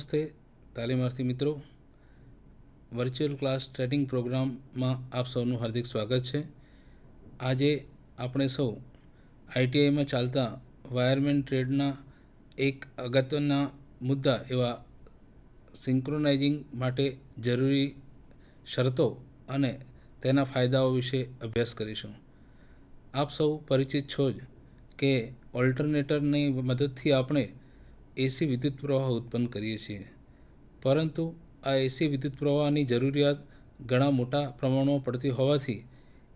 નમસ્તે તાલીમાર્થી મિત્રો, virtual class trading પ્રોગ્રામમાં આપ સૌનું હાર્દિક સ્વાગત છે. આજે આપણે સૌ આઈટીઆઈમાં ચાલતા વાયરમેન ટ્રેડના એક અગત્યના મુદ્દા એવા સિંક્રોનાઇઝિંગ માટે જરૂરી શરતો અને તેના ફાયદાઓ વિશે અભ્યાસ કરીશું. આપ સૌ પરિચિત છો જ કે ઓલ્ટરનેટરની મદદથી આપણે એસી વિદ્યુત પ્રવાહ ઉત્પન્ન કરીએ છીએ, પરંતુ આ એસી વિદ્યુત પ્રવાહની જરૂરિયાત ઘણા મોટા પ્રમાણમાં પડતી હોવાથી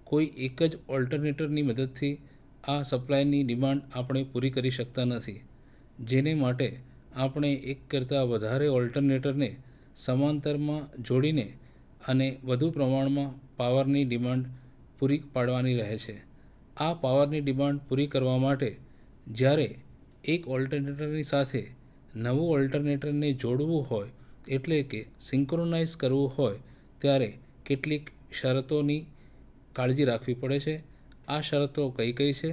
કોઈ એક જ ઓલ્ટરનેટરની મદદથી આ સપ્લાયની ડિમાન્ડ આપણે પૂરી કરી શકતા નથી. જેને માટે આપણે એક કરતાં વધારે ઓલ્ટરનેટરને સમાંતરમાં જોડીને અને વધુ પ્રમાણમાં પાવરની ડિમાન્ડ પૂરી પાડવાની રહે છે. આ પાવરની ડિમાન્ડ પૂરી કરવા માટે જ્યારે એક ઓલ્ટરનેટરની સાથે નવું ઓલ્ટરનેટરને જોડવું હોય, એટલે કે સિંક્રોનાઇઝ કરવું હોય, ત્યારે કેટલીક શરતોની કાળજી રાખવી પડે છે. આ શરતો કઈ કઈ છે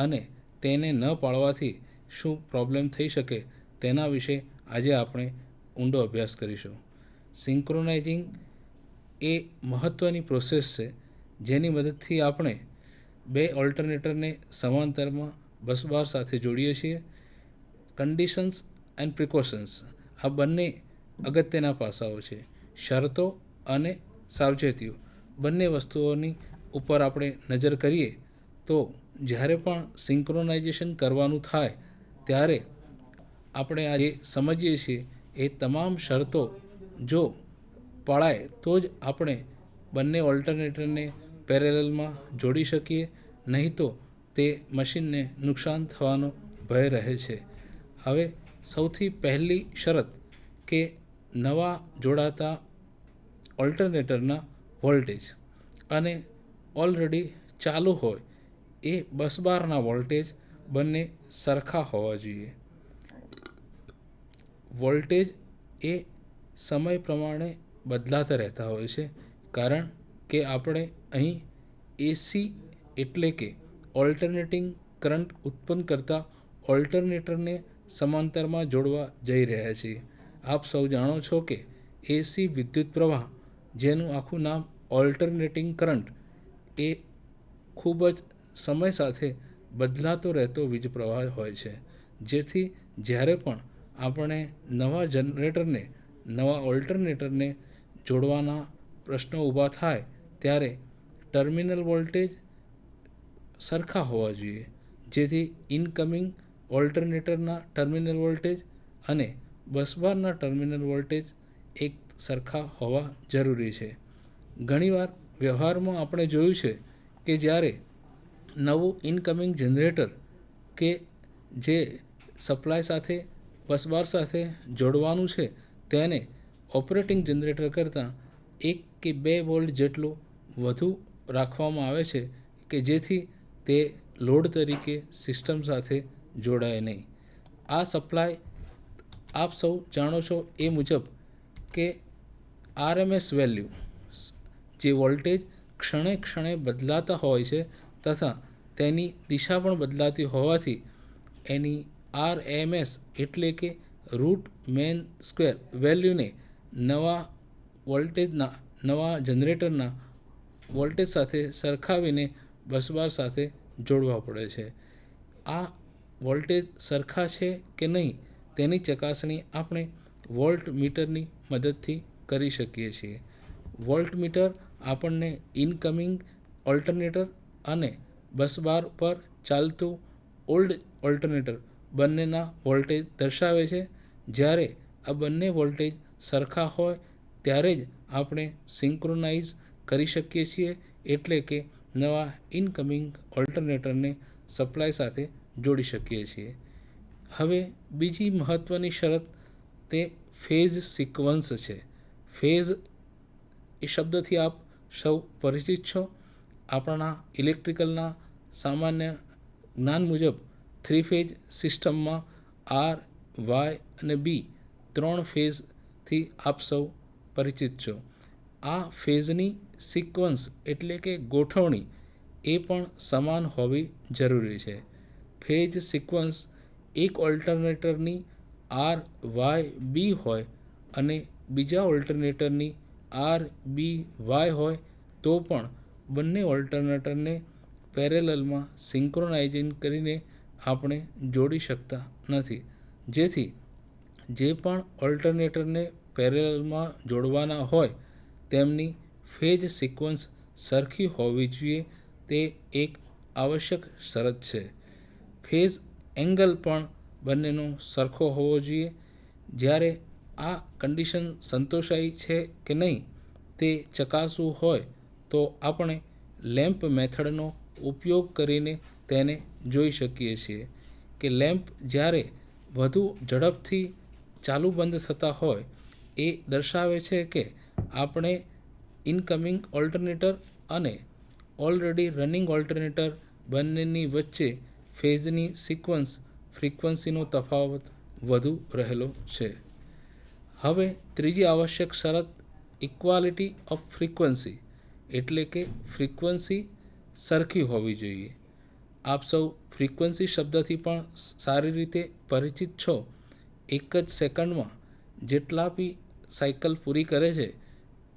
અને તેને ન પાળવાથી શું પ્રોબ્લેમ થઈ શકે તેના વિશે આજે આપણે ઊંડો અભ્યાસ કરીશું. સિંક્રોનાઇઝિંગ એ મહત્ત્વની પ્રોસેસ છે જેની મદદથી આપણે બે ઓલ્ટરનેટરને સમાંતરમાં બસબાર સાથે જોડીએ છીએ. કન્ડિશન્સ એન્ડ પ્રિકોશન્સ આ બંને અગત્યના પાસાઓ છે. શરતો અને સાવચેતીઓ બંને વસ્તુઓની ઉપર આપણે નજર કરીએ તો જ્યારે પણ સિંક્રોનાઇઝેશન કરવાનું થાય ત્યારે આપણે આજે સમજીએ છીએ એ તમામ શરતો જો પાળાય તો જ આપણે બંને ઓલ્ટરનેટરને પેરેલલમાં જોડી શકીએ, નહીં તો તે મશીનને નુકસાન થવાનો ભય રહે છે. હવે સૌથી પહેલી શરત કે નવા જોડાતા ઓલ્ટરનેટરના વોલ્ટેજ અને ઓલરેડી ચાલુ હોય એ બસબારના વોલ્ટેજ બંને સરખા હોવા જોઈએ. વોલ્ટેજ એ સમય પ્રમાણે બદલાતા રહેતા હોય છે, કારણ કે આપણે અહીં એસી એટલે કે ઓલ્ટરનેટિંગ કરંટ ઉત્પન્ન કરતા ઓલ્ટરનેટરને સમાંતરમાં જોડવા જઈ રહ્યા છીએ. આપ સૌ જાણો છો કે એસી વિદ્યુત પ્રવાહ, જેનું આખું નામ ઓલ્ટરનેટિંગ કરંટ, એ ખૂબ જ સમય સાથે બદલાતો રહેતો વીજ પ્રવાહ હોય છે. જેથી જ્યારે પણ આપણે નવા ઓલ્ટરનેટરને જોડવાના પ્રશ્નો ઊભા થાય ત્યારે ટર્મિનલ વોલ્ટેજ સરખા હોવા જોઈએ, જેથી ઇનકમિંગ ઓલ્ટરનેટરના ટર્મિનલ વોલ્ટેજ અને બસબારના ટર્મિનલ વોલ્ટેજ એક સરખા હોવા જરૂરી છે. ઘણીવાર વ્યવહારમાં આપણે જોયું છે કે જ્યારે નવું ઇનકમિંગ જનરેટર કે જે સપ્લાય સાથે બસબાર સાથે જોડવાનું છે તેને ઓપરેટિંગ જનરેટર કરતાં 1 કે 2 વોલ્ટ જેટલું વધુ રાખવામાં આવે છે કે જેથી તે લોડ તરીકે સિસ્ટમ સાથે જોડાય નહીં. આ સપ્લાય આપ સૌ જાણો છો એ મુજબ કે આરએમએસ વેલ્યુ, જે વોલ્ટેજ ક્ષણે ક્ષણે બદલાતા હોય છે તથા તેની દિશા પણ બદલાતી હોવાથી એની આરએમએસ એટલે કે રૂટ મેન સ્ક્વેર વેલ્યુને નવા જનરેટરના વોલ્ટેજ સાથે સરખાવીને બસબાર સાથે જોડવા પડે છે. આ વોલ્ટેજ સરખા છે કે નહીં તેની ચકાસણી આપણે વોલ્ટ મીટરની મદદથી કરી શકીએ છીએ. વોલ્ટ મીટર આપણને ઇનકમિંગ ઓલ્ટરનેટર અને બસબાર પર ચાલતું ઓલ્ડ ઓલ્ટરનેટર બંનેના વોલ્ટેજ દર્શાવે છે. જ્યારે આ બંને વોલ્ટેજ સરખા હોય ત્યારે જ આપણે સિંક્રોનાઇઝ કરી શકીએ છીએ, એટલે કે નવા ઇનકમિંગ ઓલ્ટરનેટરને સપ્લાય સાથે જોડી શકીએ છીએ. હવે બીજી મહત્ત્વની શરત તે ફેઝ સિક્વન્સ છે. ફેઝ એ શબ્દથી આપ સૌ પરિચિત છો. આપણા ઇલેક્ટ્રિકલના સામાન્ય જ્ઞાન મુજબ 3 ફેઝ સિસ્ટમમાં આર, વાય અને બી 3 ફેઝથી આપ સૌ પરિચિત છો. આ ફેઝની સિક્વન્સ એટલે કે ગોઠવણી એ પણ સમાન હોવી જરૂરી છે. ફેઝ સિક્વન્સ એક ઓલ્ટરનેટરની આર, વાય, બી હોય અને બીજા ઓલ્ટરનેટરની આર બી વાય હોય તો પણ બંને ઓલ્ટરનેટરને પેરેલલમાં સિંક્રોનાઇઝિંગ કરીને આપણે જોડી શકતા નથી, જેથી જે પણ ઓલ્ટરનેટરને પેરેલલમાં જોડવાના હોય તેમની ફેઝ સિક્વન્સ સરખી હોવી જોઈએ તે એક આવશ્યક શરત છે. ફેઝ એંગલ પણ બંનેનો સરખો હોવો જોઈએ. જ્યારે આ કન્ડિશન સંતોષાય છે કે નહીં તે ચકાસવું હોય તો આપણે લેમ્પ મેથડનો ઉપયોગ કરીને તેને જોઈ શકીએ છીએ કે લેમ્પ જ્યારે વધુ ઝડપથી ચાલુ બંધ થતા હોય એ દર્શાવે છે કે આપણે ઇનકમિંગ ઓલ્ટરનેટર અને ઓલરેડી રનિંગ ઓલ્ટરનેટર બંનેની વચ્ચે ફેઝની સિક્વન્સ ફ્રીક્વન્સીનો તફાવત વધુ રહેલો છે. હવે ત્રીજી આવશ્યક શરત ઇક્વાલિટી ઓફ ફ્રીક્વન્સી એટલે કે ફ્રીક્વન્સી સરખી હોવી જોઈએ. આપ સૌ ફ્રીક્વન્સી શબ્દથી પણ સારી રીતે પરિચિત છો. એક જ સેકન્ડમાં જેટલા બી સાયકલ પૂરી કરે છે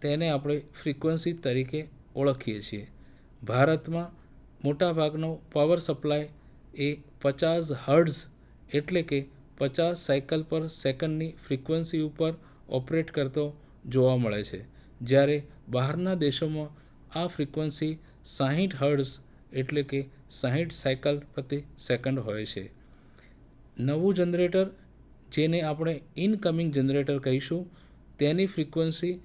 તેને આપણે ફ્રીક્વન્સી તરીકે ઓળખીએ છીએ. ભારતમાં મોટાભાગનો પાવર સપ્લાય એ 50 હર્ટ્ઝ એટલે કે 50 સાયકલ પર સેકન્ડની ફ્રીક્વન્સી ઉપર ઓપરેટ કરતો જોવા મળે છે, જ્યારે બહારના દેશોમાં આ ફ્રીક્વન્સી 60 હર્ટ્ઝ એટલે કે 60 સાયકલ પ્રતિ સેકન્ડ હોય છે. નવું જનરેટર જેને આપણે ઇનકમિંગ જનરેટર કહીશું તેની ફ્રીક્વન્સી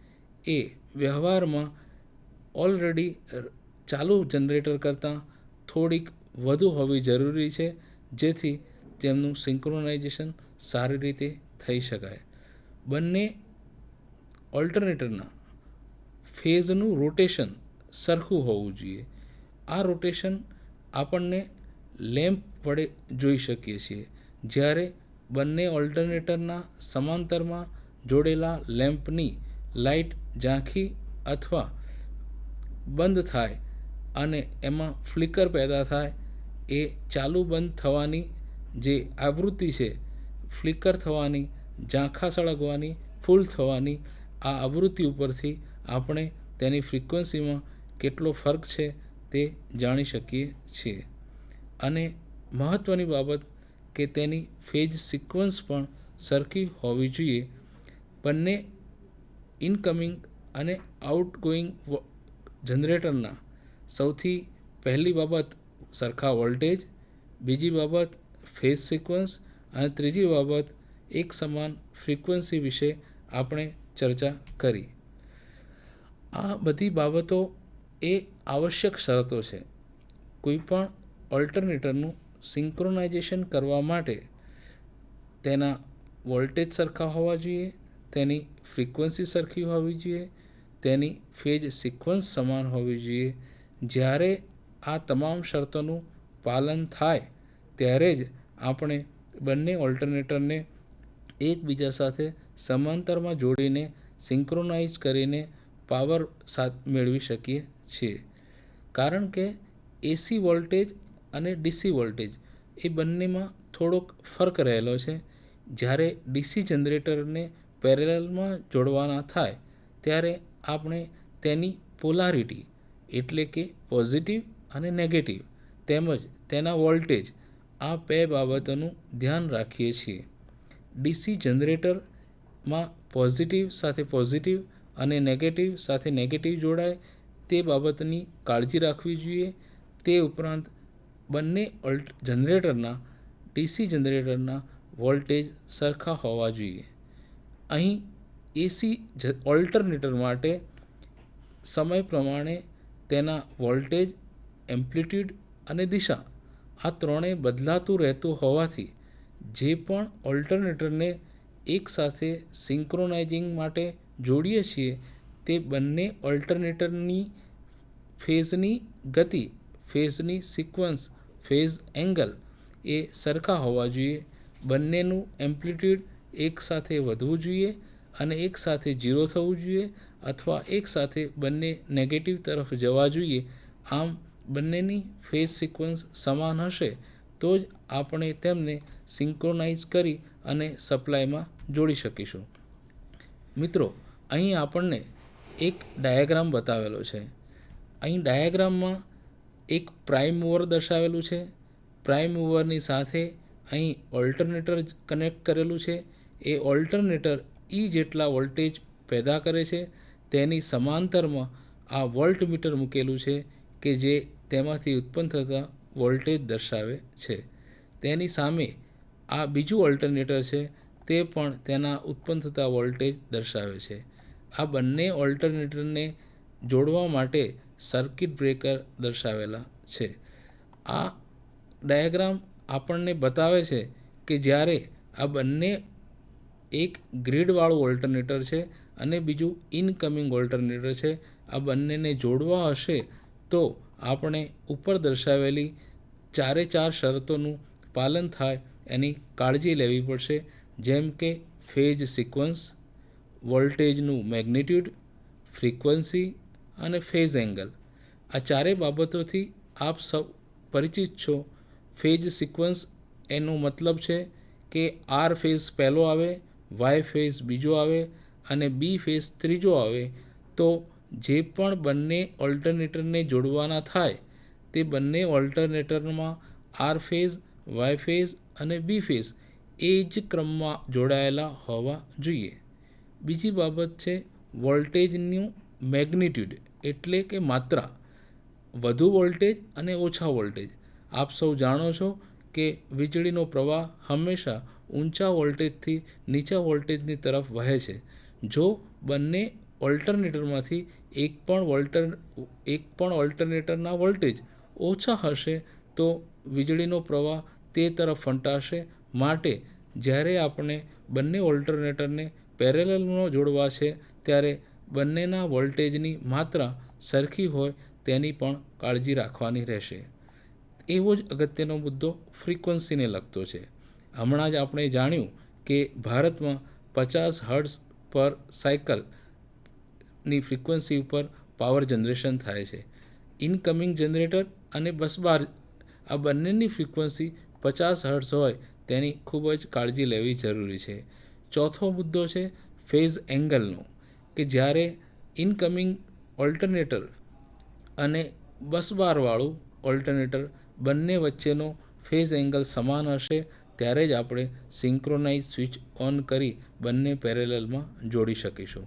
એ વ્યવહારમાં ઓલરેડી ચાલુ જનરેટર કરતાં થોડીક વધુ હોવી જરૂરી છે, જેથી તેમનું સિંક્રોનાઇઝેશન સારી રીતે થઈ શકાય. બંને ઓલ્ટરનેટરના ફેઝનું રોટેશન સરખું હોવું જોઈએ. આ રોટેશન આપણને લેમ્પ વડે જોઈ શકીએ છીએ. જ્યારે બંને ઓલ્ટરનેટરના સમાંતરમાં જોડેલા લેમ્પની લાઇટ ઝાંખી અથવા બંધ થાય અને એમાં ફ્લિકર પેદા થાય એ ચાલુ બંધ થવાની જે આવૃત્તિ છે, ફ્લિકર થવાની, ઝાંખા સળગવાની, ફૂલ થવાની આ આવૃત્તિ ઉપરથી આપણે તેની ફ્રીક્વન્સીમાં કેટલો ફરક છે તે જાણી શકીએ છીએ. અને મહત્ત્વની બાબત કે તેની ફેઝ સિક્વન્સ પણ સરખી હોવી જોઈએ. બંને ઇનકમિંગ અને આઉટગોઈંગ જનરેટરના સૌથી પહેલી બાબત સરખા વોલ્ટેજ, બીજી બાબત ફેઝ સિક્વન્સ અને ત્રીજી બાબત એક સમાન ફ્રીક્વન્સી વિશે આપણે ચર્ચા કરી. આ બધી બાબતો એ આવશ્યક શરતો છે. કોઈપણ ઓલ્ટરનેટરનું સિંક્રોનાઇઝેશન કરવા માટે તેના વોલ્ટેજ સરખા હોવા જોઈએ, તેની ફ્રીક્વન્સી સરખી હોવી જોઈએ, તેની ફેઝ સિક્વન્સ સમાન હોવી જોઈએ. જ્યારે આ તમામ શરતોનું પાલન થાય ત્યારે જ આપણે બંને ઓલ્ટરનેટરને એકબીજા સાથે સમાંતરમાં જોડીને સિંક્રોનાઇઝ કરીને પાવર મેળવી શકીએ છીએ. કારણ કે એસી વોલ્ટેજ અને ડીસી વોલ્ટેજ એ બંનેમાં થોડોક ફરક રહેલો છે. જ્યારે ડીસી જનરેટરને પેરેલલમાં જોડવાના થાય ત્યારે આપણે તેની પોલારિટી એટલે કે પોઝિટિવ અને નેગેટિવ તેમજ તેના વોલ્ટેજ આ બે બાબતોનું ધ્યાન રાખીએ છીએ. ડીસી જનરેટરમાં પોઝિટિવ સાથે પોઝિટિવ અને નેગેટિવ સાથે નેગેટિવ જોડાય તે બાબતની કાળજી રાખવી જોઈએ. તે ઉપરાંત બંને જનરેટરના ડીસી જનરેટરના વોલ્ટેજ સરખા હોવા જોઈએ. અહીં એસી ઓલ્ટરનેટર માટે સમય પ્રમાણે તેના વોલ્ટેજ, એમ્પ્લિટ્યૂડ અને દિશા આ ત્રણેય બદલાતું રહેતું હોવાથી જે પણ ઓલ્ટરનેટરને એકસાથે સિંક્રોનાઇઝિંગ માટે જોડીએ છીએ તે બંને ઓલ્ટરનેટરની ફેઝની ગતિ, ફેઝની સિક્વન્સ, ફેઝ એંગલ એ સરખા હોવા જોઈએ. બંનેનું એમ્પ્લિટ્યૂડ એકસાથે વધવું જોઈએ અને એકસાથે 0 થવું જોઈએ અથવા એકસાથે બંને નેગેટિવ તરફ જવા જોઈએ. આમ બંનેની ફેઝ સિક્વન્સ સમાન હશે તો જ આપણે તેમને સિંક્રોનાઇઝ કરી અને સપ્લાયમાં જોડી શકીશું. મિત્રો, અહીં આપણને એક ડાયાગ્રામ બતાવેલો છે. અહીં ડાયાગ્રામમાં એક પ્રાઇમ મૂવર દર્શાવેલું છે. પ્રાઇમ મૂવરની સાથે અહીં ઓલ્ટરનેટર કનેક્ટ કરેલું છે. એ ઓલ્ટરનેટર જેટલા વોલ્ટેજ પેદા કરે છે. તેની સમાંતરમાં આ વોલ્ટમીટર મૂકેલું છે કે જે તેમાંથી ઉત્પન્ન થતા વોલ્ટેજ દર્શાવે છે. તેની સામે આ બીજું ઓલ્ટરનેટર છે, તે પણ તેના ઉત્પન્ન થતા વોલ્ટેજ દર્શાવે છે. આ બંને ઓલ્ટરનેટરને જોડવા માટે સર્કિટ બ્રેકર દર્શાવેલા છે. આ ડાયાગ્રામ આપણને બતાવે છે કે જ્યારે આ બંને, એક ગ્રીડવાળું ઓલ્ટરનેટર છે અને બીજું ઇનકમિંગ ઓલ્ટરનેટર છે, આ બંનેને જોડવા હશે તો આપણે ઉપર દર્શાવેલી 4 શરતોનું પાલન થાય એની કાળજી લેવી પડશે. જેમ કે ફેઝ સિક્વન્સ, વોલ્ટેજનું મેગ્નિટ્યૂડ, ફ્રીક્વન્સી અને ફેઝ એંગલ. આ ચારેય બાબતોથી આપ સૌ પરિચિત છો. ફેઝ સિક્વન્સ એનો મતલબ છે કે આર ફેઝ પહેલો આવે, વાય ફેઝ બીજો આવે અને બી ફેઝ ત્રીજો આવે તો જે પણ બંને ઓલ્ટરનેટરને જોડવાના થાય તે બંને ઓલ્ટરનેટરમાં આર ફેઝ, વાય ફેઝ અને બી ફેઝ એ જ ક્રમમાં જોડાયેલા હોવા જોઈએ. બીજી બાબત છે વોલ્ટેજનું મેગ્નિટ્યૂડ એટલે કે માત્રા. વધુ વોલ્ટેજ અને ઓછા વોલ્ટેજ. આપ સૌ જાણો છો કે વીજળીનો પ્રવાહ હંમેશા ઊંચા વોલ્ટેજથી નીચા વોલ્ટેજની તરફ વહે છે. જો બંને ઓલ્ટરનેટરમાંથી એક પણ ઓલ્ટરનેટરના વોલ્ટેજ ઓછા હશે તો વીજળીનો પ્રવાહ તે તરફ ફંટાશે. માટે જ્યારે આપણે બંને ઓલ્ટરનેટરને પેરેલલમાં જોડવા છે ત્યારે બંનેના વોલ્ટેજની માત્રા સરખી હોય તેની પણ કાળજી રાખવાની રહેશે. એવો જ અગત્યનો મુદ્દો ફ્રીક્વન્સીને લગતો છે. હમણાં જ આપણે જાણ્યું કે ભારતમાં 50 હર્ટ્ઝ પર સાયકલની ફ્રીક્વન્સી ઉપર પાવર જનરેશન થાય છે. ઇનકમિંગ જનરેટર અને બસબાર આ બંનેની ફ્રીક્વન્સી 50 હર્ટ્ઝ હોય તેની ખૂબ જ કાળજી લેવી જરૂરી છે. ચોથો મુદ્દો છે ફેઝ એંગલનો, કે જ્યારે ઇનકમિંગ ઓલ્ટરનેટર અને બસબારવાળું ઓલ્ટરનેટર બંને વચ્ચેનો ફેઝ એંગલ સમાન હશે ત્યારે જ આપણે સિંક્રોનાઇઝ સ્વિચ ઓન કરી બંને પેરેલલમાં જોડી શકીશું.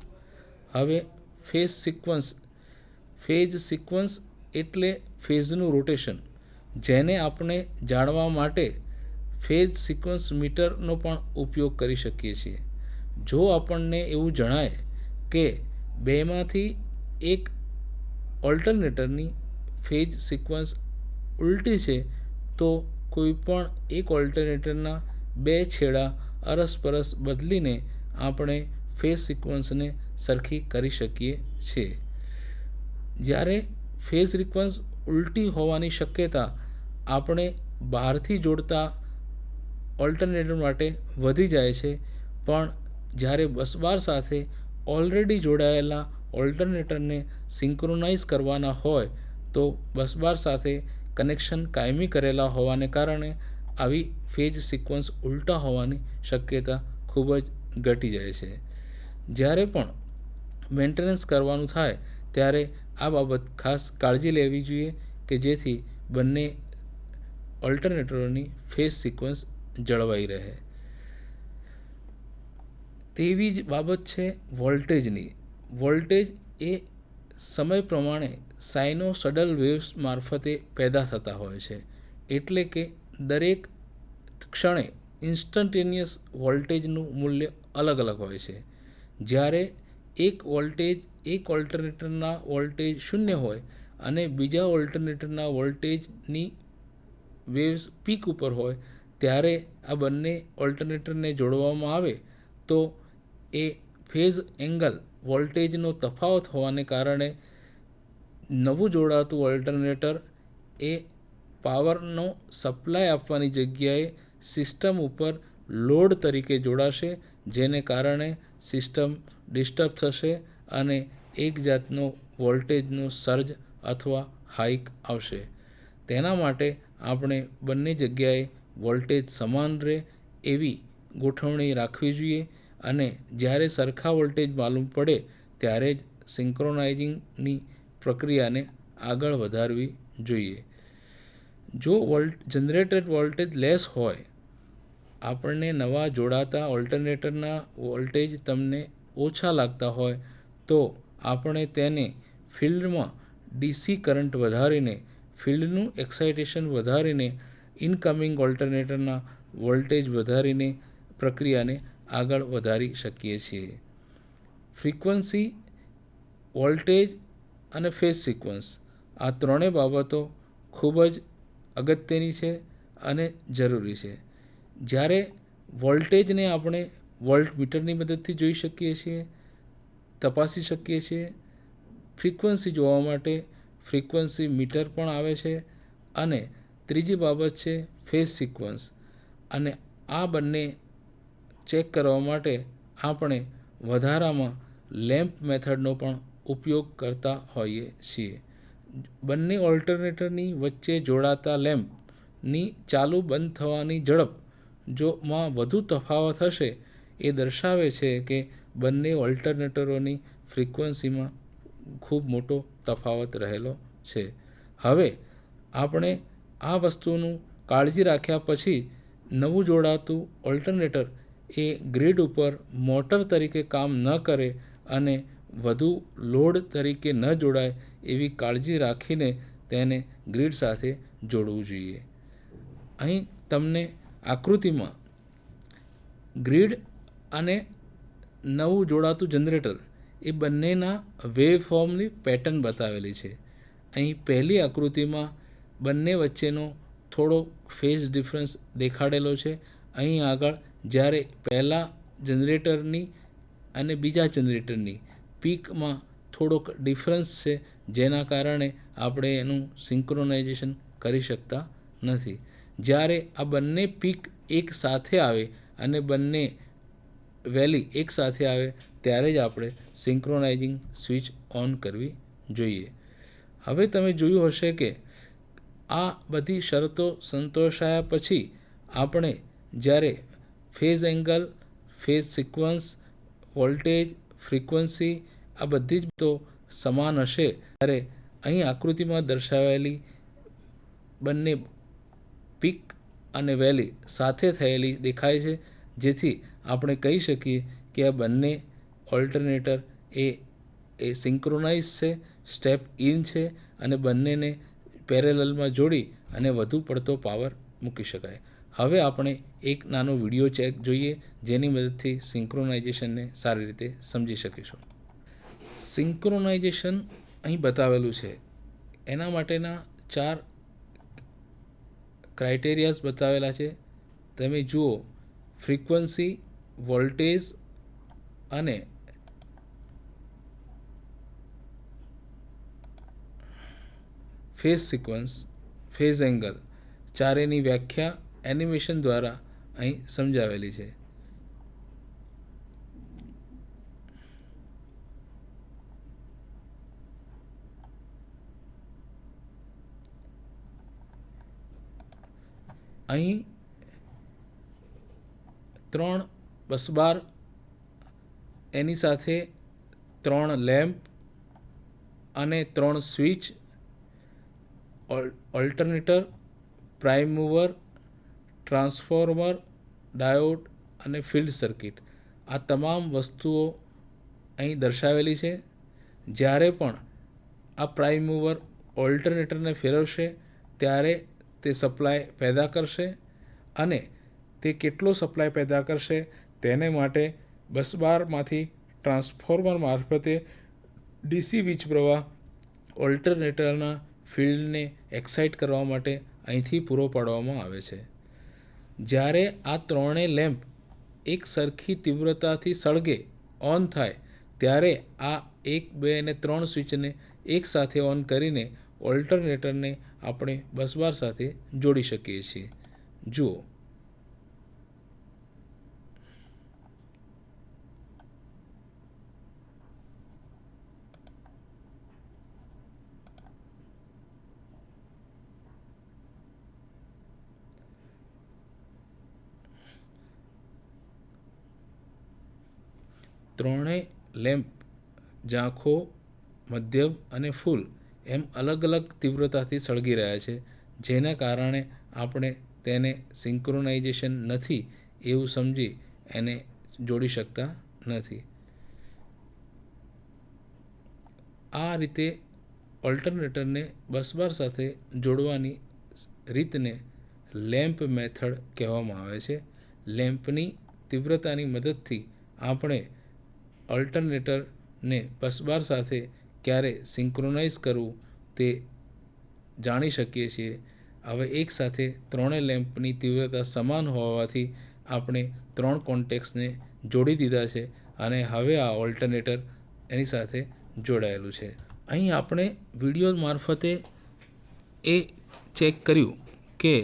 હવે ફેઝ સિક્વન્સ એટલે ફેઝનું રોટેશન, જેને આપણે જાણવા માટે ફેઝ સિક્વન્સ મીટરનો પણ ઉપયોગ કરી શકીએ છીએ. જો આપણને એવું જણાય કે બેમાંથી એક ઓલ્ટરનેટરની ફેઝ સિક્વન્સ ઉલટી છે તો કોઈ પણ એક ઓલ્ટરનેટરના 2 છેડા અરસપરસ બદલીને આપણે ફેઝ સિક્વન્સને સરખી કરી શકીએ છીએ. જ્યારે ફેઝ સિક્વન્સ ઉલટી હોવાની શક્યતા આપણે બહારથી જોડતા ઓલ્ટરનેટર માટે વધી જાય છે, પણ જ્યારે બસબાર સાથે ઓલરેડી જોડાયેલા ઓલ્ટરનેટરને સિંક્રોનાઇઝ કરવાના હોય તો બસબાર સાથે કનેક્શન કાયમી કરેલા હોવાને કારણે આવી ફેઝ સિક્વન્સ ઉલટા હોવાની શક્યતા ખૂબ જ ઘટી જાય છે. જ્યારે પણ મેન્ટેનન્સ કરવાનું થાય ત્યારે આ બાબત ખાસ કાળજી લેવી જોઈએ કે જેથી બંને ઓલ્ટરનેટરોની ફેઝ સિક્વન્સ જળવાઈ રહે. તેવી જ બાબત છે વોલ્ટેજની. વોલ્ટેજ એ સમય પ્રમાણે સાઇનોસોડલ વેવ્સ મારફતે પેદા થતા હોય છે. એટલે કે દરેક ક્ષણે ઇન્સ્ટન્ટેનિયસ વોલ્ટેજનું મૂલ્ય અલગ અલગ હોય છે. જ્યારે એક ઓલ્ટરનેટરના વોલ્ટેજ 0 હોય અને બીજા ઓલ્ટરનેટરના વોલ્ટેજની વેવ્સ પીક ઉપર હોય ત્યારે આ બંને ઓલ્ટરનેટરને જોડવામાં આવે તો એ ફેઝ એંગલ વોલ્ટેજનો તફાવત હોવાને કારણે નવું જોડાતું ઓલ્ટરનેટર એ પાવરનો સપ્લાય આપવાની જગ્યાએ સિસ્ટમ ઉપર લોડ તરીકે જોડાશે, જેને કારણે સિસ્ટમ ડિસ્ટર્બ થશે અને એક જાતનો વોલ્ટેજનો સર્જ અથવા હાઇક આવશે. તેના માટે આપણે બંને જગ્યાએ વોલ્ટેજ સમાન રહે એવી ગોઠવણી રાખવી જોઈએ અને જ્યારે સરખા વોલ્ટેજ માલુમ પડે ત્યારે જ સિંક્રોનાઇઝિંગની પ્રક્રિયાને આગળ વધારવી જોઈએ. જો જનરેટર વોલ્ટેજ લેસ હોય, આપણને નવા જોડાતા ઓલ્ટરનેટરના વોલ્ટેજ તમને ઓછા લાગતા હોય તો આપણે તેને ફિલ્ડમાં ડીસી કરંટ વધારીને, ફિલ્ડનું એક્સાઇટેશન વધારીને, ઇનકમિંગ ઓલ્ટરનેટરના વોલ્ટેજ વધારીને પ્રક્રિયાને આગળ વધારી શકીએ છીએ. ફ્રીક્વન્સી, વોલ્ટેજ અને ફેઝ સિક્વન્સ આ ત્રણેય બાબતો ખૂબ જ અગત્યની છે અને જરૂરી છે. જ્યારે વોલ્ટેજને આપણે વોલ્ટમીટરની મદદથી જોઈ શકીએ છીએ, તપાસી શકીએ છીએ. ફ્રીક્વન્સી જોવા માટે ફ્રીક્વન્સી મીટર પણ આવે છે. અને ત્રીજી બાબત છે ફેઝ સિક્વન્સ, અને આ બંને ચેક કરવા માટે આપણે વધારામાં લેમ્પ મેથડનો પણ ઉપયોગ કરતા હોઈએ છીએ. બંને ઓલ્ટરનેટરની વચ્ચે જોડાતા લેમ્પની ચાલુ બંધ થવાની ઝડપ જોમાં વધુ તફાવત હશે એ દર્શાવે છે કે બંને ઓલ્ટરનેટરોની ફ્રીક્વન્સીમાં ખૂબ મોટો તફાવત રહેલો છે. હવે આપણે આ વસ્તુનું કાળજી રાખ્યા પછી નવું જોડાતું ઓલ્ટરનેટર એ ગ્રીડ ઉપર મોટર તરીકે કામ ન કરે અને વધુ લોડ તરીકે ન જોડાય એવી કાળજી રાખીને તેને ગ્રીડ સાથે જોડવું જોઈએ. અહીં તમને આકૃતિમાં ગ્રીડ અને નવું જોડાતું જનરેટર એ બંનેના વેવફોર્મની પેટર્ન બતાવેલી છે. અહીં પહેલી આકૃતિમાં બંને વચ્ચેનો થોડો ફેઝ ડિફરન્સ દેખાડેલો છે. અહીં આગળ જ્યારે પહેલાં જનરેટરની અને બીજા જનરેટરની પીકમાં થોડોક ડિફરન્સ છે, જેના કારણે આપણે એનું સિંક્રોનાઇઝેશન કરી શકતા નથી. જ્યારે આ બંને પીક એક સાથે આવે અને બંને વેલી એક સાથે આવે ત્યારે જ આપણે સિંક્રોનાઇઝિંગ સ્વિચ ઓન કરવી જોઈએ. હવે તમે જોયું હશે કે આ બધી શરતો સંતોષાયા પછી આપણે જ્યારે phase angle, phase sequence, voltage, frequency આ બધી જ તો સમાન હશે ત્યારે અહીં આકૃતિમાં દર્શાવેલી બંને પીક અને વેલી સાથે થયેલી દેખાય છે, જેથી આપણે કહી શકીએ કે આ બંને ઓલ્ટરનેટર એ સિંક્રોનાઇઝ છે, સ્ટેપ ઇન છે અને બંનેને પેરેલલમાં જોડી અને વધુ પડતો પાવર મૂકી શકાય. હવે આપણે એક નાનો વિડીયો ચેક જોઈએ, જેની મદદથી સિંક્રોનાઇઝેશનને સારી રીતે સમજી શકીશું. સિંક્રોનાઇઝેશન અહીં બતાવેલું છે. એના માટેના 4 ક્રાઇટેરિયાઝ બતાવેલા છે. તમે જુઓ, ફ્રીક્વન્સી, વોલ્ટેજ અને ફેઝ સિક્વન્સ, ફેઝ એંગલ ચારેયની વ્યાખ્યા એનિમેશન દ્વારા અહીં સમજાવેલી છે. અહીં 3 બસબાર, એની સાથે 3 લેમ્પ અને 3 switch, alternator, prime mover, transformer, diode અને ફિલ્ડ સર્કિટ આ તમામ વસ્તુઓ અહીં દર્શાવેલી છે. જ્યારે પણ આ પ્રાઇમ મૂવર ઓલ્ટરનેટરને ફેરવશે ત્યારે તે સપ્લાય પેદા કરશે, અને તે કેટલો સપ્લાય પેદા કરશે તેને માટે બસબારમાંથી ટ્રાન્સફોર્મર મારફતે ડીસી વીજ પ્રવાહ ઓલ્ટરનેટરના ફિલ્ડને એક્સાઇટ કરવા માટે અહીંથી પૂરો પાડવામાં આવે છે. જ્યારે આ ત્રણેય લેમ્પ એક સરખી તીવ્રતાથી સળગે, ઓન થાય ત્યારે આ 1, 2 અને 3 સ્વિચને એકસાથે ઓન કરીને ઓલ્ટરનેટરને આપણે બસબાર સાથે જોડી શકીએ છીએ. જુઓ, ત્રણેય લેમ્પ ઝાંખો, મધ્યમ અને ફૂલ એમ અલગ અલગ તીવ્રતાથી સળગી રહ્યા છે, જેના કારણે આપણે તેને સિંક્રોનાઇઝેશન નથી એવું સમજી એને જોડી શકતા નથી. આ રીતે ઓલ્ટરનેટરને બસબાર સાથે જોડવાની રીતને લેમ્પ મેથડ કહેવામાં આવે છે. લેમ્પની તીવ્રતાની મદદથી આપણે ઓલ્ટરનેટરને બસબાર સાથે ક્યારે સિંક્રોનાઇઝ કરવું તે જાણી શકીએ છીએ. હવે એક સાથે ત્રણેય લેમ્પની તીવ્રતા સમાન હોવાથી આપણે ત્રણ કોન્ટેક્ટ્સને જોડી દીધા છે અને હવે આ ઓલ્ટરનેટર એની સાથે જોડાયેલું છે. અહીં આપણે વિડીયો મારફતે એ ચેક કર્યું કે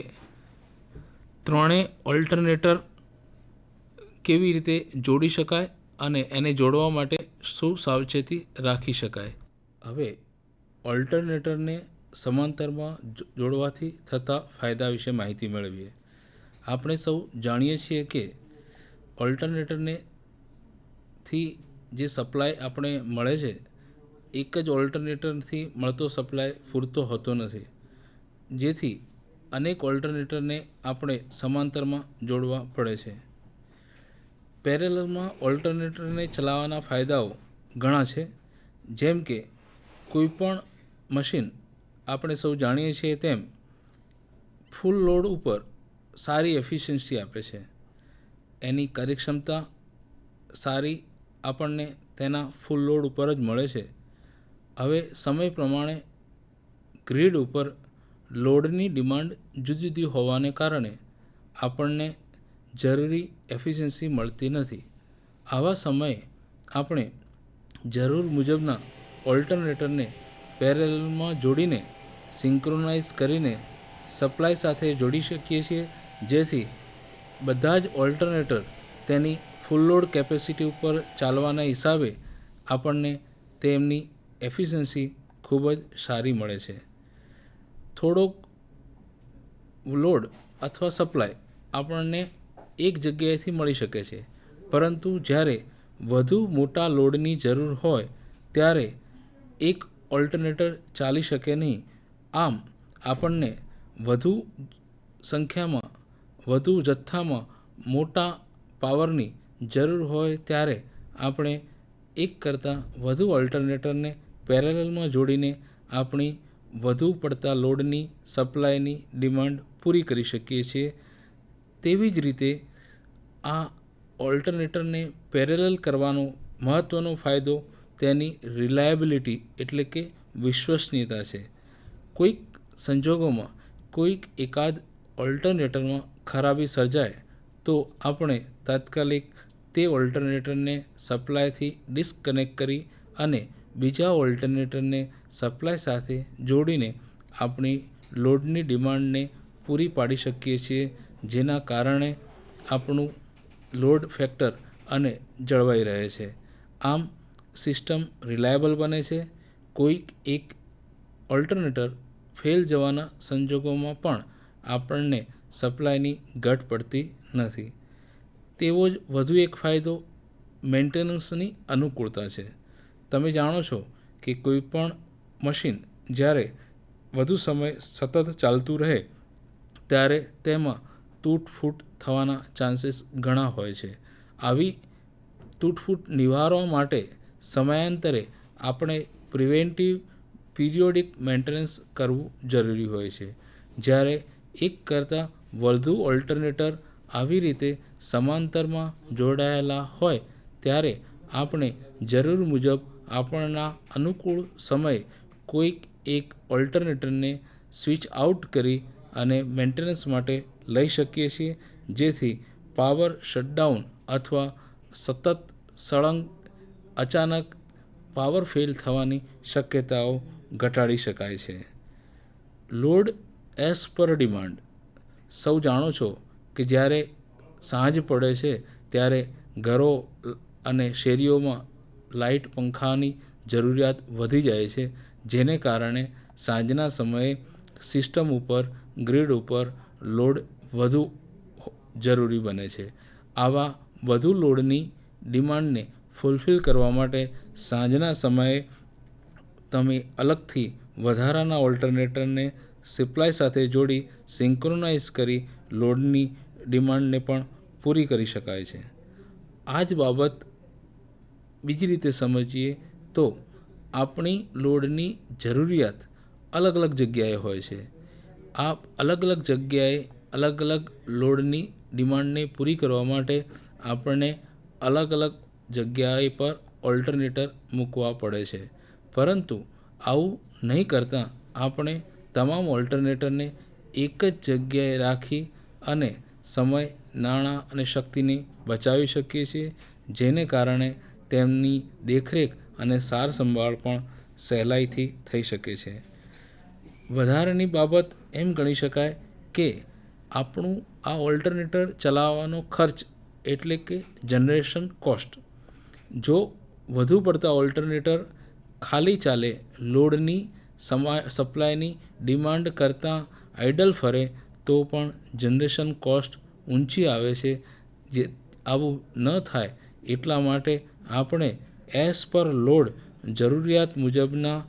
ત્રણેય ઓલ્ટરનેટર કેવી રીતે જોડી શકાય અને એને જોડવા માટે શું સાવચેતી રાખી શકાય. હવે ઓલ્ટરનેટરને સમાંતરમાં જોડવાથી થતા ફાયદા વિશે માહિતી મેળવીએ. આપણે સૌ જાણીએ છીએ કે ઓલ્ટરનેટરને થી જે સપ્લાય આપણે મળે છે, એક જ ઓલ્ટરનેટરથી મળતો સપ્લાય પૂરતો હોતો નથી, જેથી અનેક ઓલ્ટરનેટરને આપણે સમાંતરમાં જોડવા પડે છે. પેરેલલમાં ઓલ્ટરનેટરને ચલાવવાના ફાયદાઓ ઘણા છે. જેમ કે કોઈપણ મશીન આપણે સૌ જાણીએ છીએ તેમ ફૂલ લોડ ઉપર સારી એફિશિયન્સી આપે છે. એની કાર્યક્ષમતા સારી આપણને તેના ફૂલ લોડ ઉપર જ મળે છે. હવે સમય પ્રમાણે ગ્રીડ ઉપર લોડની ડિમાન્ડ જુદી જુદી હોવાને કારણે આપણને જરૂરી એફિશિયન્સી મળતી નથી. આવા સમયે આપણે જરૂર મુજબના ઓલ્ટરનેટરને પેરેલલમાં જોડીને સિંક્રોનાઇઝ કરીને સપ્લાય સાથે જોડી શકીએ છીએ, જેથી બધા જ ઓલ્ટરનેટર તેની ફૂલ લોડ કેપેસિટી ઉપર ચાલવાના હિસાબે આપણને તેમની એફિશિયન્સી ખૂબ જ સારી મળે છે. થોડોક લોડ અથવા સપ્લાય આપણને એક જગ્યાએથી મળી શકે છે, પરંતુ જ્યારે વધુ મોટા લોડની જરૂર હોય ત્યારે એક ઓલ્ટરનેટર ચાલી શકે નહીં. આમ આપણને વધુ સંખ્યામાં, વધુ જથ્થામાં મોટા પાવરની જરૂર હોય ત્યારે આપણે એક કરતાં વધુ ઓલ્ટરનેટરને પેરેલલમાં જોડીને આપણી વધુ પડતા લોડની સપ્લાયની ડિમાન્ડ પૂરી કરી શકીએ છીએ. તેવી જ રીતે આ ઓલ્ટરનેટરને પેરેલલ કરવાનો મહત્ત્વનો ફાયદો તેની રિલાયબિલિટી એટલે કે વિશ્વસનીયતા છે. કોઈક સંજોગોમાં કોઈક એકાદ ઓલ્ટરનેટરમાં ખરાબી સર્જાય તો આપણે તાત્કાલિક તે ઓલ્ટરનેટરને સપ્લાયથી ડિસ્કનેક્ટ કરી અને બીજા ઓલ્ટરનેટરને સપ્લાય સાથે જોડીને આપણી લોડની ડિમાન્ડને પૂરી પાડી શકીએ છીએ, જેના કારણે આપણું લોડ ફેક્ટર અને જળવાઈ રહે છે. આમ સિસ્ટમ રિલાયબલ બને છે. કોઈક એક ઓલ્ટરનેટર ફેલ જવાના સંજોગોમાં પણ આપણને સપ્લાયની ઘટ પડતી નથી. તેવો જ વધુ એક ફાયદો મેન્ટેનન્સની અનુકૂળતા છે. તમે જાણો છો કે કોઈપણ મશીન જ્યારે વધુ સમય સતત ચાલતું રહે ત્યારે તેમાં તૂટફૂટ થવાના ચાન્સીસ ઘણા હોય છે. આવી તૂટફૂટ નિવારવા માટે સમયાંતરે આપણે પ્રિવેન્ટિવ પીરિયોડિક મેન્ટેનન્સ કરવું જરૂરી હોય છે. જ્યારે એક કરતાં વધુ ઓલ્ટરનેટર આવી રીતે સમાંતરમાં જોડાયેલા હોય ત્યારે આપણે જરૂર મુજબ આપણના અનુકૂળ સમયે કોઈક એક ઓલ્ટરનેટરને સ્વિચ આઉટ કરી અને મેન્ટેનન્સ માટે લઈ શકીએ છીએ, જેથી પાવર શટડાઉન અથવા સતત સળંગ અચાનક પાવર ફેલ થવાની શક્યતાઓ ઘટાડી શકાય છે. Load as per demand. સૌ જાણો છો કે જ્યારે સાંજ પડે છે ત્યારે ઘરો અને શેરીઓમાં લાઇટ પંખાની જરૂરિયાત વધી જાય છે, જેને કારણે સાંજના સમયે સિસ્ટમ ઉપર, ગ્રીડ ઉપર લોડ વધુ જરૂરી બને છે. આવા વધુ લોડની ડિમાન્ડને ફૂલફિલ કરવા માટે સાંજના સમયે તમે અલગથી વધારાના ઓલ્ટરનેટરને સપ્લાય સાથે જોડી સિંક્રોનાઇઝ કરી લોડની ડિમાન્ડને પણ પૂરી કરી શકાય છે. આ જ બાબત બીજી રીતે સમજીએ તો આપણી લોડની જરૂરિયાત અલગ અલગ જગ્યાએ હોય છે. આ અલગ અલગ જગ્યાએ અલગ અલગ લોડની ડિમાન્ડને પૂરી કરવા માટે આપણને અલગ અલગ જગ્યાએ પર ઓલ્ટરનેટર મૂકવા પડે છે. પરંતુ આવું નહીં કરતાં આપણે તમામ ઓલ્ટરનેટરને એક જ જગ્યાએ રાખી અને સમય, નાણાં અને શક્તિને બચાવી શકીએ છીએ, જેને કારણે તેમની દેખરેખ અને સાર સંભાળ પણ સહેલાઈથી થઈ શકે છે. વધારાની બાબત એમ ગણી શકાય કે આપણું આ ઓલ્ટરનેટર ચલાવવાનો ખર્ચ એટલે કે જનરેશન કોસ્ટ. જો વધુ પડતા ઓલ્ટરનેટર ખાલી ચાલે, લોડની સપ્લાયની ડિમાન્ડ કરતાં આઇડલ ફરે તો પણ જનરેશન કોસ્ટ ઊંચી આવે છે. જે આવું ન થાય એટલા માટે આપણે એઝ પર લોડ જરૂરિયાત મુજબના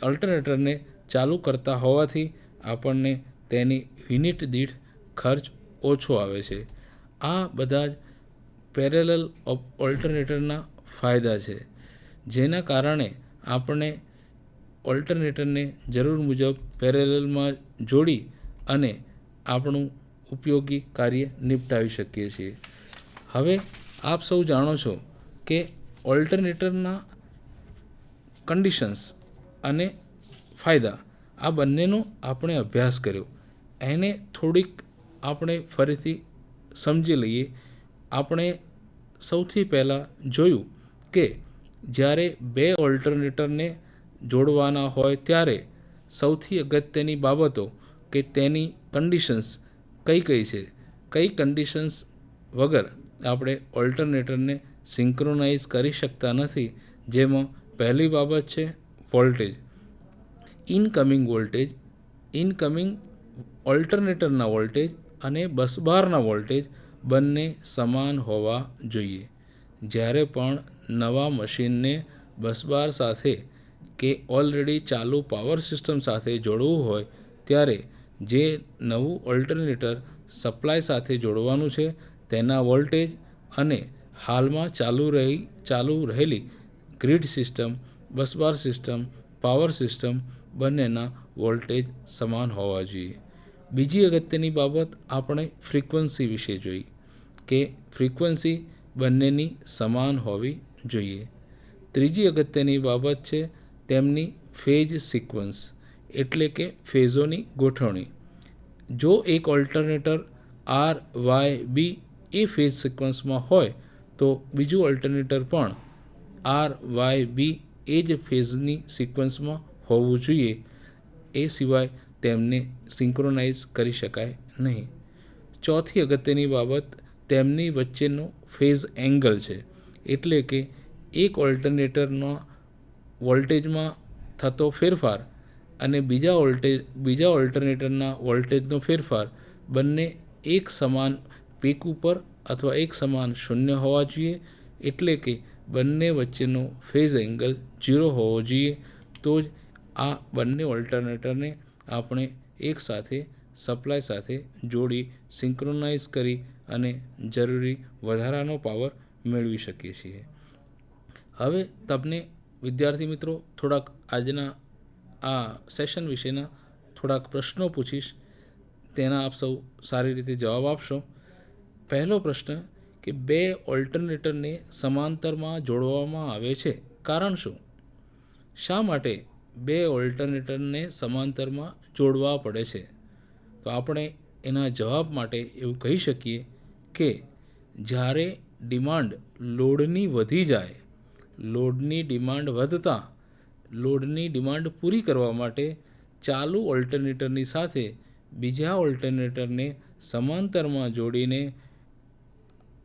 ઓલ્ટરનેટરને ચાલુ કરતા હોવાથી આપણને તેની યુનિટ દીઠ ખર્ચ ઓછો આવે છે. આ બધા જ પેરેલલ ઓલ્ટરનેટરના ફાયદા છે, જેના કારણે આપણે ઓલ્ટરનેટરને જરૂર મુજબ પેરેલલમાં જોડી અને આપણું ઉપયોગી કાર્ય નિપટાવી શકીએ છીએ. હવે આપ સૌ જાણો છો કે ઓલ્ટરનેટરના કન્ડિશન્સ અને ફાયદા આ બંનેનો આપણે અભ્યાસ કર્યો. એને થોડીક આપણે ફરીથી સમજી લઈએ. આપણે સૌથી પહેલાં જોયું કે જ્યારે બે ઓલ્ટરનેટરને જોડવાના હોય ત્યારે સૌથી અગત્યની બાબતો કે તેની કન્ડિશન્સ કઈ કઈ છે, કઈ કન્ડિશન્સ વગર આપણે ઓલ્ટરનેટરને સિંક્રોનાઇઝ કરી શકતા નથી. જેમાં પહેલી બાબત છે વોલ્ટેજ. ઇનકમિંગ ઓલ્ટરનેટરના વોલ્ટેજ અને બસબારના વોલ્ટેજ બંને સમાન હોવા જોઈએ. જ્યારે પણ નવા મશીનને બસબાર સાથે કે ઓલરેડી ચાલુ પાવર સિસ્ટમ સાથે જોડવું હોય ત્યારે જે નવું ઓલ્ટરનેટર સપ્લાય સાથે જોડવાનું છે તેના વોલ્ટેજ અને હાલમાં ચાલુ રહેલી grid system, busbar system, power system બંનેના વોલ્ટેજ સમાન હોવા જોઈએ. બીજી અગત્યની બાબત આપણે ફ્રીક્વન્સી વિશે જોઈ કે ફ્રીક્વન્સી બંનેની સમાન હોવી જોઈએ. ત્રીજી અગત્યની બાબત છે તેમની ફેઝ સિક્વન્સ એટલે કે ફેઝોની ગોઠવણી. જો એક ઓલ્ટરનેટર આર, વાય, બી એ ફેઝ સિક્વન્સમાં હોય તો બીજું ઓલ્ટરનેટર પણ આર, વાય, બી એ જ ફેઝની સિક્વન્સમાં હોવું જોઈએ. એ સિવાય તેમને સિંક્રોનાઇઝ કરી શકાય નહીં. ચોથી અગત્યની બાબત તેમની વચ્ચેનો ફેઝ એંગલ છે. એટલે કે એક ઓલ્ટરનેટરના વોલ્ટેજમાં થતો ફેરફાર અને બીજા ઓલ્ટરનેટરના વોલ્ટેજનો ફેરફાર બંને એક સમાન પીક ઉપર અથવા એક સમાન શૂન્ય હોવા જોઈએ. એટલે કે બંને વચ્ચેનો ફેઝ એંગલ 0 હોવો જોઈએ. તો જ આ બંને ઓલ્ટરનેટરને આપણે એકસાથે સપ્લાય સાથે જોડી સિંક્રોનાઇઝ કરી અને જરૂરી વધારાનો પાવર મેળવી શકીએ છીએ. હવે તમને વિદ્યાર્થી મિત્રો થોડાક આજના આ સેશન વિશેના થોડાક પ્રશ્નો પૂછીશ, તેના આપ સૌ સારી રીતે જવાબ આપશો. પહેલો પ્રશ્ન કે બે ઓલ્ટરનેટરને સમાંતરમાં જોડવામાં આવે છે, કારણ શું? શા માટે બે ઓલ્ટરનેટરને સમાંતરમાં જોડવા પડે છે? તો આપણે એના જવાબ માટે એવું કહી શકીએ કે જ્યારે ડિમાન્ડ લોડની વધી જાય, લોડની ડિમાન્ડ વધતા લોડની ડિમાન્ડ પૂરી કરવા માટે ચાલુ ઓલ્ટરનેટરની સાથે બીજા ઓલ્ટરનેટરને સમાંતરમાં જોડીને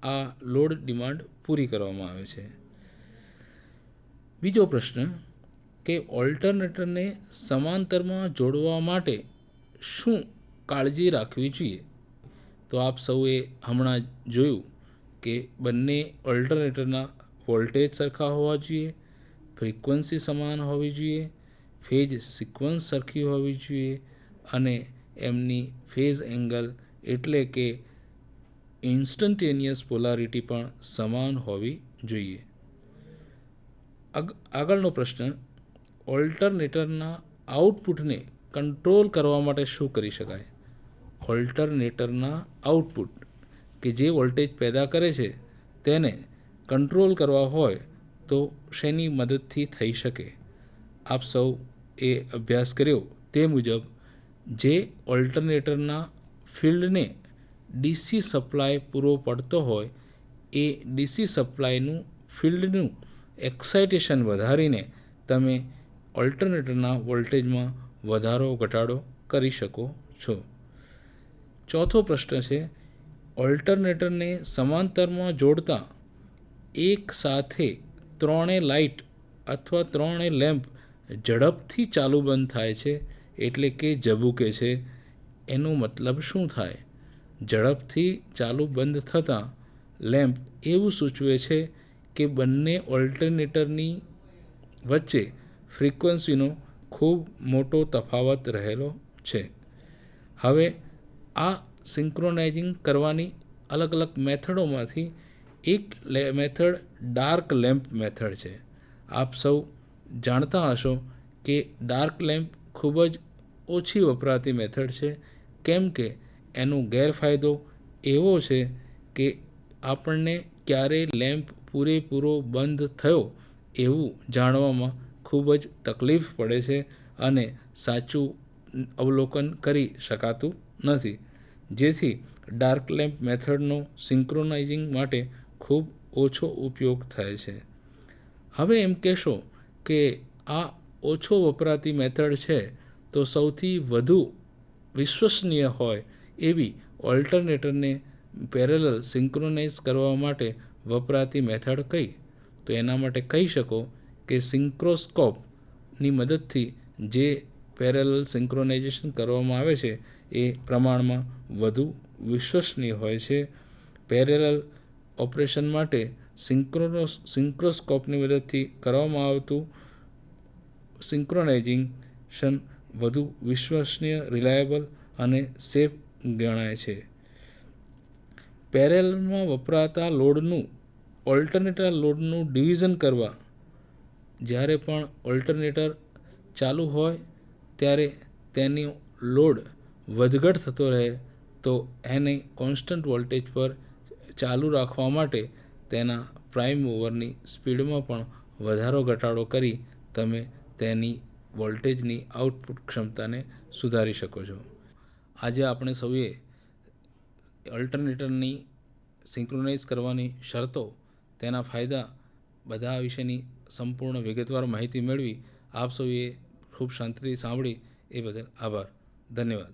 આ લોડ ડિમાન્ડ પૂરી કરવામાં આવે છે. બીજો પ્રશ્ન કે ઓલ્ટરનેટરને સમાંતરમાં જોડવા માટે શું કાળજી રાખવી જોઈએ? તો આપ સૌએ હમણાં જોયું કે બંને ઓલ્ટરનેટરના વોલ્ટેજ સરખા હોવા જોઈએ, ફ્રીક્વન્સી સમાન હોવી જોઈએ, ફેઝ સિક્વન્સ સરખી હોવી જોઈએ અને એમની ફેઝ એંગલ એટલે કે ઇન્સ્ટન્ટેનિયસ પોલારિટી પણ સમાન હોવી જોઈએ. આગળનો પ્રશ્ન, ઓલ્ટરનેટરના આઉટપુટને કંટ્રોલ કરવા માટે શું કરી શકાય? ઓલ્ટરનેટરના આઉટપુટ કે જે વોલ્ટેજ પેદા કરે છે તેને કંટ્રોલ કરવા હોય તો શેની મદદથી થઈ શકે? આપ સૌ એ અભ્યાસ કર્યો તે મુજબ જે ઓલ્ટરનેટરના ફિલ્ડને ડીસી સપ્લાય પૂરો પડતો હોય એ ડીસી સપ્લાયનું ફિલ્ડનું એક્સાઇટેશન વધારીને તમે ઓલ્ટરનેટરના વોલ્ટેજમાં વધારો ઘટાડો કરી શકો છો. ચોથો પ્રશ્ન છે, ઓલ્ટરનેટરને સમાંતરમાં જોડતા એક સાથે ત્રણેય લાઇટ અથવા ત્રણેય લેમ્પ ઝડપથી ચાલુ બંધ થાય છે એટલે કે ઝબૂકે છે. એનો મતલબ શું થાય? ઝડપથી ચાલુ બંધ થતાં લેમ્પ એવું સૂચવે છે કે બંને ઓલ્ટરનેટરની વચ્ચે ફ્રીક્વન્સીનો ખૂબ મોટો તફાવત રહેલો છે. હવે આ સિંક્રોનાઇઝિંગ કરવાની અલગ અલગ મેથડોમાંથી એક મેથડ ડાર્ક લેમ્પ મેથડ છે. આપ સૌ જાણતા હશો કે ડાર્ક લેમ્પ ખૂબ જ ઓછી વપરાતી મેથડ છે, કેમ કે એનો ગેરફાયદો એવો છે કે આપણને ક્યારેય લેમ્પ પૂરેપૂરો બંધ થયો એવું જાણવામાં ખૂબ જ તકલીફ પડે છે અને સાચું અવલોકન કરી શકાતું નથી, જેથી ડાર્ક લેમ્પ મેથડનો સિંક્રોનાઇઝિંગ માટે ખૂબ ઓછો ઉપયોગ થાય છે. હવે એમ કહેશો કે આ ઓછો વપરાતી મેથડ છે તો સૌથી વધુ વિશ્વસનીય હોય એવી ઓલ્ટરનેટરને પેરેલલ સિંક્રોનાઇઝ કરવા માટે વપરાતી મેથડ કઈ? તો એના માટે કહી શકો કે સિંક્રોસ્કોપની મદદથી જે પેરેલલ સિંક્રોનાઇઝેશન કરવામાં આવે છે એ પ્રમાણમાં વધુ વિશ્વસનીય હોય છે. પેરેલલ ઓપરેશન માટે સિંક્રોસ્કોપની મદદથી કરવામાં આવતું સિંક્રોનાઇઝેશન વધુ વિશ્વસનીય, રિલાયેબલ અને સેફ ગણાય છે. પેરેલલમાં વપરાતા લોડનું ઓલ્ટરનેટર લોડનું ડિવિઝન કરવા, જ્યારે પણ ઓલ્ટરનેટર ચાલુ હોય ત્યારે તેનો લોડ વધઘટ થતો રહે તો એને કોન્સ્ટન્ટ વોલ્ટેજ પર ચાલુ રાખવા માટે તેના પ્રાઇમ મૂવરની સ્પીડમાં પણ વધારો ઘટાડો કરી તમે તેની વોલ્ટેજની આઉટપુટ ક્ષમતાને સુધારી શકો છો. આજે આપણે સૌએ ઓલ્ટરનેટરની સિંક્રોનાઇઝ કરવાની શરતો, તેના ફાયદા બધા વિશેની સંપૂર્ણ વિગતવાર માહિતી મેળવી. આપ સૌએ ખૂબ શાંતિથી સાંભળી એ બદલ આભાર. ધન્યવાદ.